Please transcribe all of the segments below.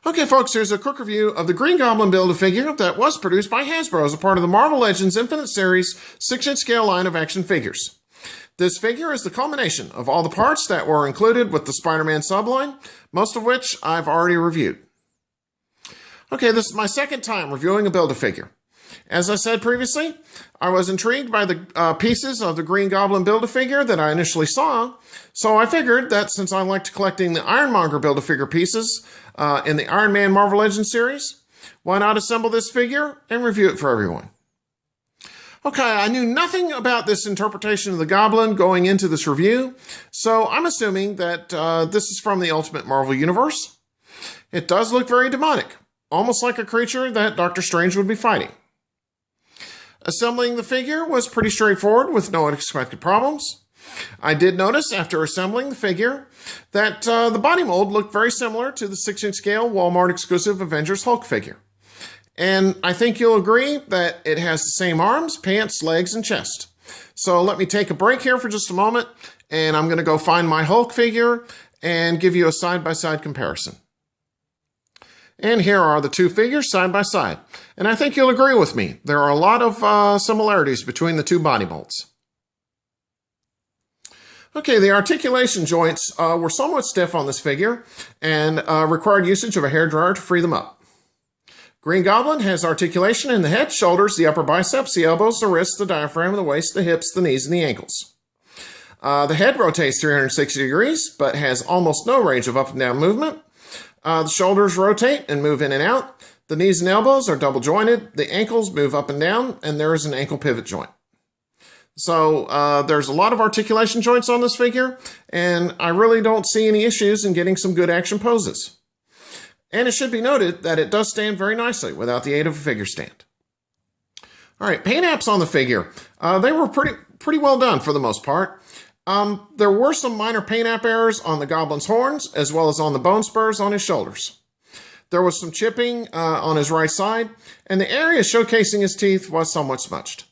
Okay, folks, here's a quick review of the Green Goblin Build-A-Figure that was produced by Hasbro as a part of the Marvel Legends Infinite Series 6-inch scale line of action figures. This figure is the culmination of all the parts that were included with the Spider-Man subline, most of which I've already reviewed. Okay, this is my second time reviewing a Build-A-Figure. As I said previously, I was intrigued by the pieces of the Green Goblin Build-A-Figure that I initially saw, so I figured that since I liked collecting the Ironmonger Build-A-Figure pieces in the Iron Man Marvel Legends series, why not assemble this figure and review it for everyone? Okay, I knew nothing about this interpretation of the Goblin going into this review, so I'm assuming that this is from the Ultimate Marvel Universe. It does look very demonic, almost like a creature that Doctor Strange would be fighting. Assembling the figure was pretty straightforward with no unexpected problems. I did notice after assembling the figure that the body mold looked very similar to the 6-inch scale Walmart exclusive Avengers Hulk figure. And I think you'll agree that it has the same arms, pants, legs, and chest. So let me take a break here for just a moment, and I'm going to go find my Hulk figure and give you a side-by-side comparison. And here are the two figures side by side. And I think you'll agree with me. There are a lot of similarities between the two body molds. Okay, the articulation joints were somewhat stiff on this figure and required usage of a hairdryer to free them up. Green Goblin has articulation in the head, shoulders, the upper biceps, the elbows, the wrists, the diaphragm, the waist, the hips, the knees, and the ankles. The head rotates 360 degrees, but has almost no range of up and down movement. The shoulders rotate and move in and out. The knees and elbows are double jointed. The ankles move up and down, and there is an ankle pivot joint. So there's a lot of articulation joints on this figure, and I really don't see any issues in getting some good action poses. And it should be noted that it does stand very nicely without the aid of a figure stand. All right, paint apps on the figure. They were pretty well done for the most part. There were some minor paint app errors on the Goblin's horns, as well as on the bone spurs on his shoulders. There was some chipping on his right side, and the area showcasing his teeth was somewhat smudged.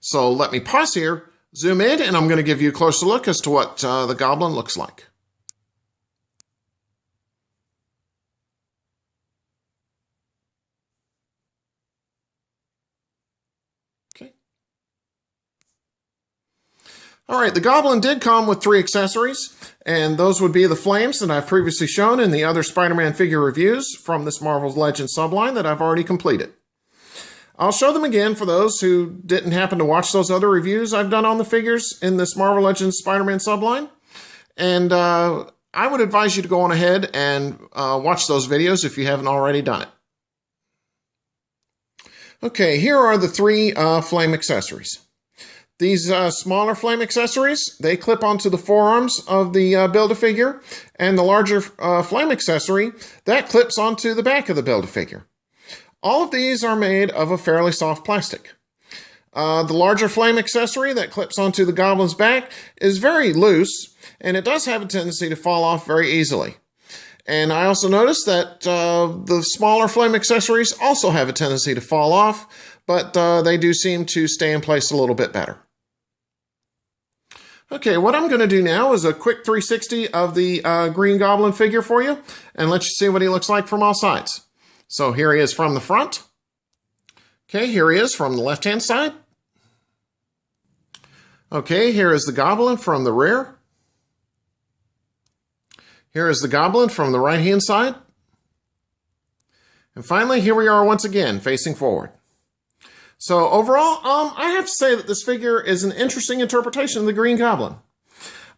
So let me pause here, zoom in, and I'm going to give you a closer look as to what the Goblin looks like. Okay. All right, the Goblin did come with 3 accessories, and those would be the flames that I've previously shown in the other Spider-Man figure reviews from this Marvel Legends subline that I've already completed. I'll show them again for those who didn't happen to watch those other reviews I've done on the figures in this Marvel Legends Spider-Man subline. And I would advise you to go on ahead and watch those videos if you haven't already done it. Okay, here are the 3 flame accessories. These smaller flame accessories, they clip onto the forearms of the Build-A-Figure, and the larger flame accessory, that clips onto the back of the Build-A-Figure. All of these are made of a fairly soft plastic. The larger flame accessory that clips onto the Goblin's back is very loose, and it does have a tendency to fall off very easily. And I also noticed that the smaller flame accessories also have a tendency to fall off, but they do seem to stay in place a little bit better. Okay, what I'm going to do now is a quick 360 of the Green Goblin figure for you, and let you see what he looks like from all sides. So here he is from the front. Okay, here he is from the left-hand side. Okay, here is the Goblin from the rear. Here is the Goblin from the right-hand side. And finally, here we are once again, facing forward. So overall, I have to say that this figure is an interesting interpretation of the Green Goblin.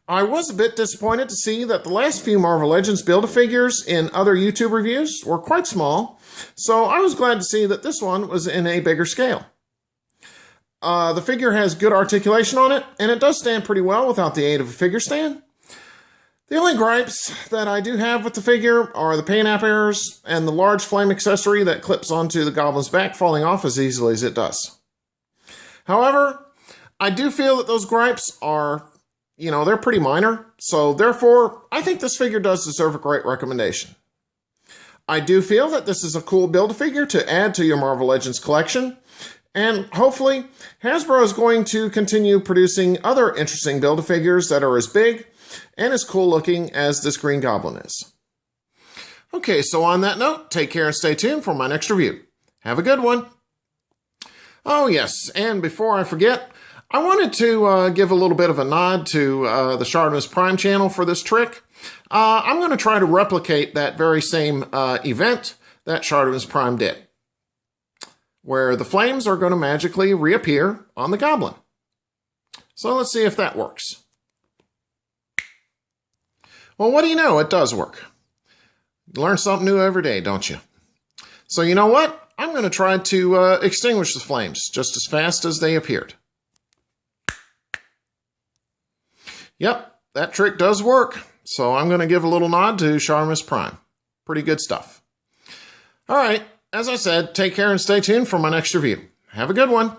I was a bit disappointed to see that the last few Marvel Legends Build-A-Figures in other YouTube reviews were quite small, so I was glad to see that this one was in a bigger scale. The figure has good articulation on it, and it does stand pretty well without the aid of a figure stand. The only gripes that I do have with the figure are the paint app errors and the large flame accessory that clips onto the Goblin's back falling off as easily as it does. However, I do feel that those gripes are, they're pretty minor, so therefore, I think this figure does deserve a great recommendation. I do feel that this is a cool Build-A-Figure to add to your Marvel Legends collection, and hopefully, Hasbro is going to continue producing other interesting Build-A-Figures that are as big and as cool looking as this Green Goblin is. Okay, so on that note, take care and stay tuned for my next review. Have a good one. Oh yes, and before I forget, I wanted to give a little bit of a nod to the Shartimus Prime channel for this trick. I'm going to try to replicate that very same event that Shartimus Prime did, where the flames are going to magically reappear on the goblin. So let's see if that works. Well, what do you know? It does work. You learn something new every day, don't you? So you know what? I'm going to try to extinguish the flames just as fast as they appeared. Yep, that trick does work. So I'm going to give a little nod to Shartimus Prime. Pretty good stuff. All right, as I said, take care and stay tuned for my next review. Have a good one.